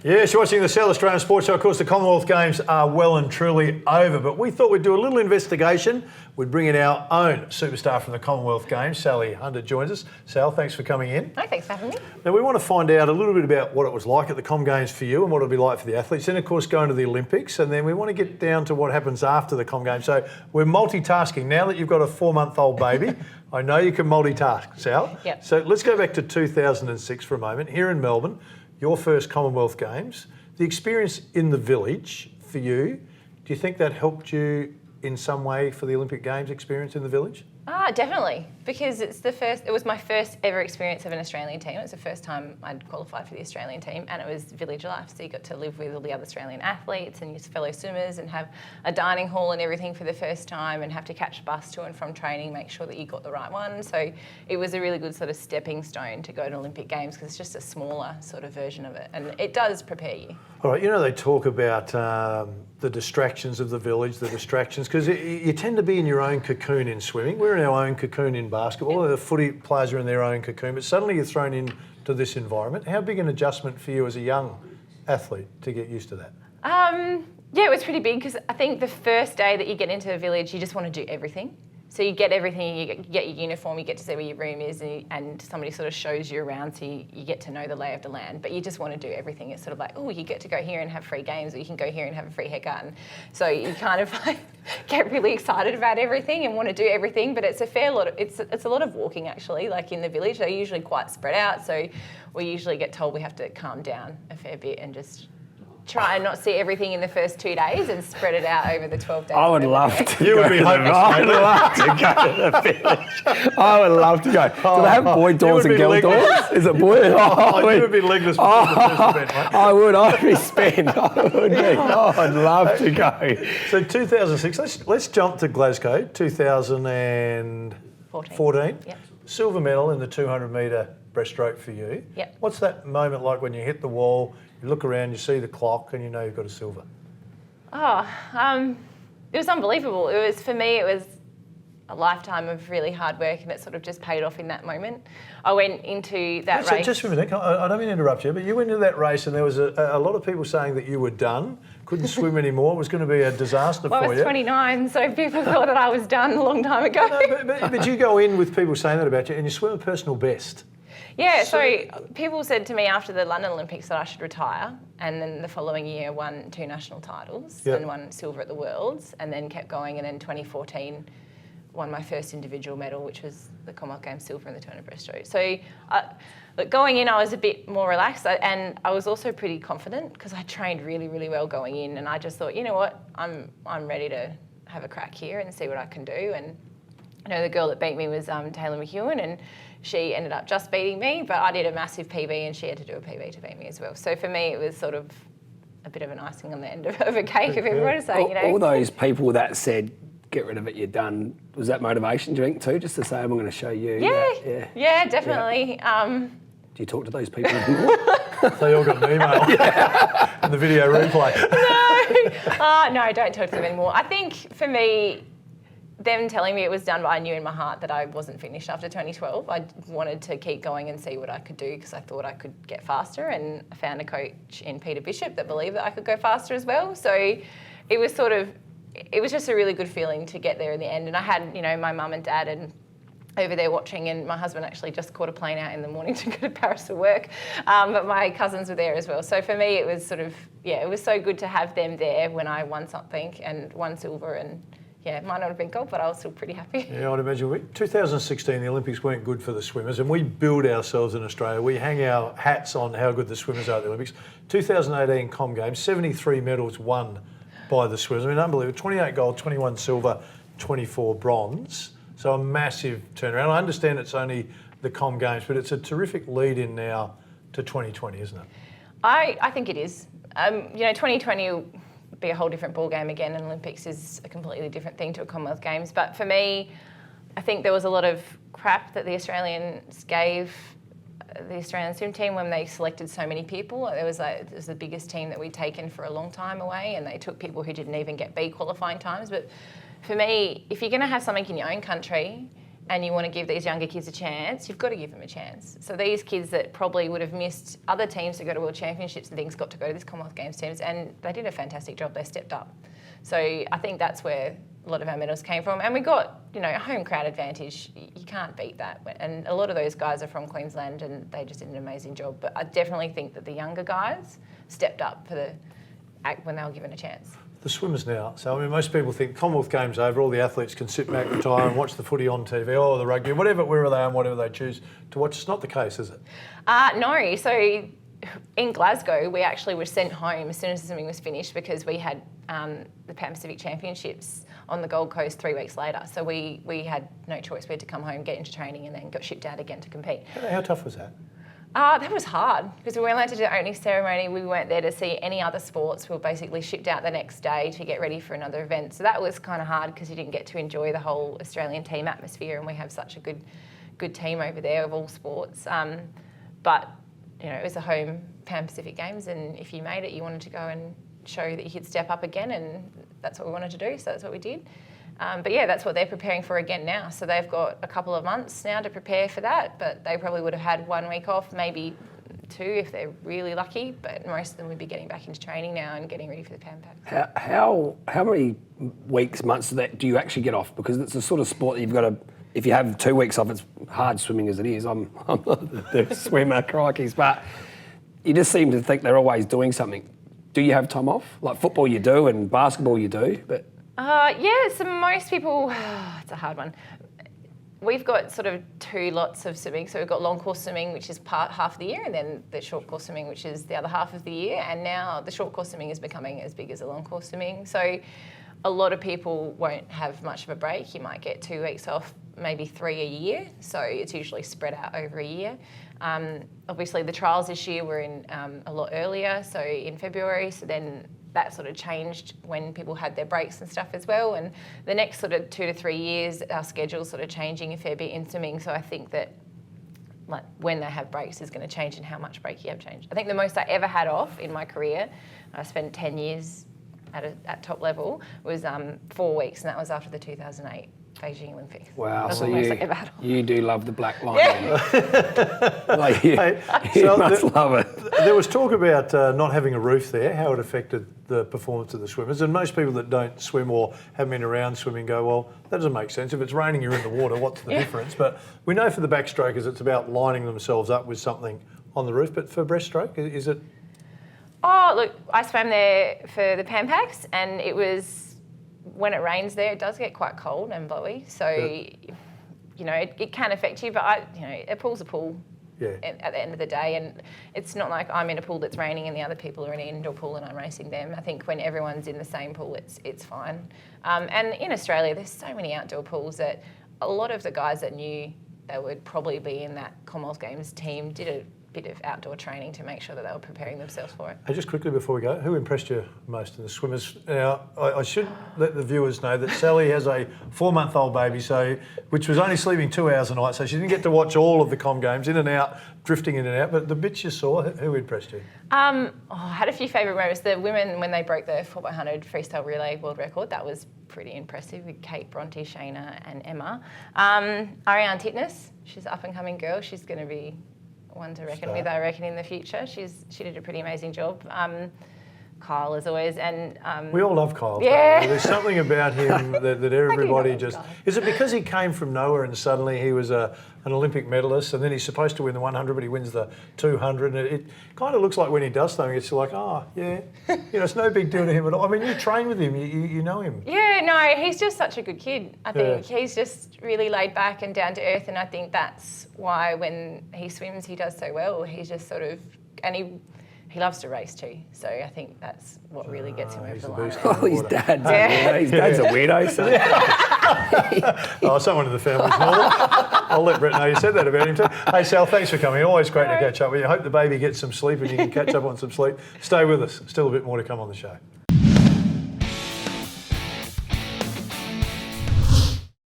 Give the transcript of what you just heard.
Yes, you're watching the South Australian Sports Show. Of course, the Commonwealth Games are well and truly over, but we thought we'd do a little investigation. We'd bring in our own superstar from the Commonwealth Games. Sally Hunter joins us. Sal, thanks for coming in. Hi, thanks for having me. Now, we want to find out a little bit about what it was like at the Com Games for you and what it'll be like for the athletes. Then, of course, going to the Olympics, and then we want to get down to what happens after the Com Games. So we're multitasking. Now that you've got a 4-month-old baby, I know you can multitask, Sal. Yep. So let's go back to 2006 for a moment. Here in Melbourne, your first Commonwealth Games. The experience in the village for you, do you think that helped you in some way for the Olympic Games experience in the village? Definitely, because it was my first ever experience of an Australian team. It was the first time I'd qualified for the Australian team, and it was village life. So you got to live with all the other Australian athletes and your fellow swimmers and have a dining hall and everything for the first time and have to catch a bus to and from training, make sure that you got the right one. So it was a really good sort of stepping stone to go to Olympic Games because it's just a smaller sort of version of it, and it does prepare you. All right, you know, they talk about the distractions of the village, because you tend to be in your own cocoon in swimming. We're in our own cocoon in basketball. The footy players are in their own cocoon, but suddenly you're thrown into this environment. How big an adjustment for you as a young athlete to get used to that? Yeah, it was pretty big because I think the first day that you get into a village, you just want to do everything. So you get everything, you get your uniform, you get to see where your room is, and somebody sort of shows you around so you get to know the lay of the land. But you just want to do everything. It's sort of like, oh, you get to go here and have free games, or you can go here and have a free haircut. And so you kind of like get really excited about everything and want to do everything. But it's a fair lot. It's a lot of walking actually. Like in the village, they're usually quite spread out. So we usually get told we have to calm down a fair bit and just try and not see everything in the first 2 days and spread it out over the 12 days. I would love to. You would be hopeless. I would love to go to the village. I would love to go. Do they have boy doors and girl doors? Is it boy? You would be legless before the first event, mate. I would. I'd be spent. I would be. I'd love to go. So 2006, let's jump to Glasgow, 2014. Yep. Silver medal in the 200-metre breaststroke for you. Yep. What's that moment like when you hit the wall, you look around, you see the clock, and you know you've got a silver? It was unbelievable. For me, it was a lifetime of really hard work, and it sort of just paid off in that moment. I went into that race. Just a minute, I don't mean to interrupt you, but you went into that race and there was a lot of people saying that you were done, couldn't swim anymore, it was going to be a disaster for you. I was 29, so people thought that I was done a long time ago. No, but you go in with people saying that about you and you swim a personal best. Yeah, so people said to me after the London Olympics that I should retire, and then the following year won 2 national titles and won silver at the Worlds, and then kept going, and in 2014 won my first individual medal, which was the Commonwealth Games silver in the 200 breaststroke. So look, going in, I was a bit more relaxed, and I was also pretty confident because I trained really, really well going in, and I just thought, you know what, I'm ready to have a crack here and see what I can do. And you know, the girl that beat me was Taylor McEwen, and she ended up just beating me, but I did a massive PB and she had to do a PB to beat me as well. So for me, it was sort of a bit of an icing on the end of a cake, if everyone is saying, you know. All those people that said, get rid of it, you're done, was that motivation, do you think, too, just to say, I'm going to show you? Yeah, definitely. Do you talk to those people anymore? They all got an email and the video replay. No, I don't talk to them anymore. I think for me, them telling me it was done, but I knew in my heart that I wasn't finished after 2012. I wanted to keep going and see what I could do because I thought I could get faster, and I found a coach in Peter Bishop that believed that I could go faster as well. So it was just a really good feeling to get there in the end. And I had, you know, my mum and dad and over there watching, and my husband actually just caught a plane out in the morning to go to Paris for work, but my cousins were there as well. So for me, it was sort of, it was so good to have them there when I won something and won silver, and yeah, it might not have been gold, but I was still pretty happy. Yeah, I'd imagine. 2016, the Olympics weren't good for the swimmers, and we build ourselves in Australia. We hang our hats on how good the swimmers are at the Olympics. 2018 Com Games, 73 medals won by the swimmers. I mean, unbelievable. 28 gold, 21 silver, 24 bronze. So a massive turnaround. I understand it's only the Com Games, but it's a terrific lead-in now to 2020, isn't it? I think it is. 2020 will be a whole different ball game again, and Olympics is a completely different thing to a Commonwealth Games. But for me, I think there was a lot of crap that the Australians gave the Australian swim team when they selected so many people. It was the biggest team that we'd taken for a long time away, and they took people who didn't even get B qualifying times. But for me, if you're going to have something in your own country, and you want to give these younger kids a chance, you've got to give them a chance. So these kids that probably would have missed other teams to go to World Championships and things got to go to this Commonwealth Games teams, and they did a fantastic job. They stepped up. So I think that's where a lot of our medals came from. And we got, a home crowd advantage. You can't beat that. And a lot of those guys are from Queensland and they just did an amazing job. But I definitely think that the younger guys stepped up when they were given a chance. The swimmers now. So, most people think Commonwealth Games over, all the athletes can sit back, retire and watch the footy on TV or the rugby, wherever they are and whatever they choose to watch. It's not the case, is it? No. So in Glasgow, we actually were sent home as soon as the swimming was finished because we had the Pan Pacific Championships on the Gold Coast 3 weeks later. So we had no choice. We had to come home, get into training and then got shipped out again to compete. How tough was that? That was hard because we weren't allowed to do the opening ceremony. We weren't there to see any other sports. We were basically shipped out the next day to get ready for another event. So that was kind of hard because you didn't get to enjoy the whole Australian team atmosphere, and we have such a good team over there of all sports. But it was a home Pan Pacific Games, and if you made it, you wanted to go and show that you could step up again, and that's what we wanted to do. So that's what we did. But yeah, that's what they're preparing for again now. So they've got a couple of months now to prepare for that, but they probably would have had 1 week off, maybe 2 if they're really lucky, but most of them would be getting back into training now and getting ready for the Pan Pac. How many weeks, months do you actually get off? Because it's a sort of sport that you've got to, if you have 2 weeks off, it's hard swimming as it is. I'm not the swimmer, crikeys, but you just seem to think they're always doing something. Do you have time off? Like football you do and basketball you do, but... Yeah, so most people, it's a hard one. We've got sort of 2 lots of swimming. So we've got long course swimming, which is half of the year, and then the short course swimming, which is the other half of the year. And now the short course swimming is becoming as big as the long course swimming. So a lot of people won't have much of a break. You might get 2 weeks off, maybe 3 a year. So it's usually spread out over a year. Obviously the trials this year were in a lot earlier, so in February. So then that sort of changed when people had their breaks and stuff as well. And the next sort of 2 to 3 years, our schedule's sort of changing a fair bit in swimming. So I think that when they have breaks is going to change and how much break you have changed. I think the most I ever had off in my career, I spent 10 years at top level, was 4 weeks, and that was after the 2008 Beijing Olympics. Wow, That's so the most I ever had off. you do love the black line. Yeah. You must love it. There was talk about not having a roof there, how it affected the performance of the swimmers. And most people that don't swim or haven't been around swimming go, well, that doesn't make sense. If it's raining, you're in the water, what's the difference? But we know for the backstrokers, it's about lining themselves up with something on the roof. But for breaststroke, is it? Oh, look, I swam there for the Pan Pacs, and it was, when it rains there, it does get quite cold and blowy. So, it can affect you, but a pool's a pool. Yeah. At the end of the day, and it's not like I'm in a pool that's raining and the other people are in an indoor pool and I'm racing them. I think when everyone's in the same pool, it's fine. And in Australia, there's so many outdoor pools that a lot of the guys that knew they would probably be in that Commonwealth Games team did a bit of outdoor training to make sure that they were preparing themselves for it. Hey, just quickly before we go, who impressed you most in the swimmers? Now, I should let the viewers know that Sally has a 4-month-old baby, which was only sleeping 2 hours a night, so she didn't get to watch all of the Com Games, in and out, drifting in and out. But the bits you saw, who impressed you? I had a few favourite moments. The women, when they broke the 4x100 freestyle relay world record, that was pretty impressive with Kate, Bronte, Shayna and Emma. Ariane Titmus, she's an up-and-coming girl. She's going to be one to reckon with, I reckon, in the future. She did a pretty amazing job. Kyle, as always, and we all love Kyle. Yeah, there's something about him that everybody just. Is it because he came from nowhere and suddenly he was an Olympic medalist, and then he's supposed to win the 100, but he wins the 200, and it kind of looks like when he does something, it's like, it's no big deal to him at all. I mean, you train with him, you know him. Yeah, no, he's just such a good kid. I think he's just really laid back and down to earth, and I think that's why when he swims, he does so well. He's just sort of, and he loves to race too, so I think that's what really gets him over the line. Oh, his dad's a weirdo, so. Someone in the family's normal. I'll let Brett know you said that about him too. Hey, Sal, thanks for coming. Always great to catch up with you. I hope the baby gets some sleep and you can catch up on some sleep. Stay with us. Still a bit more to come on the show.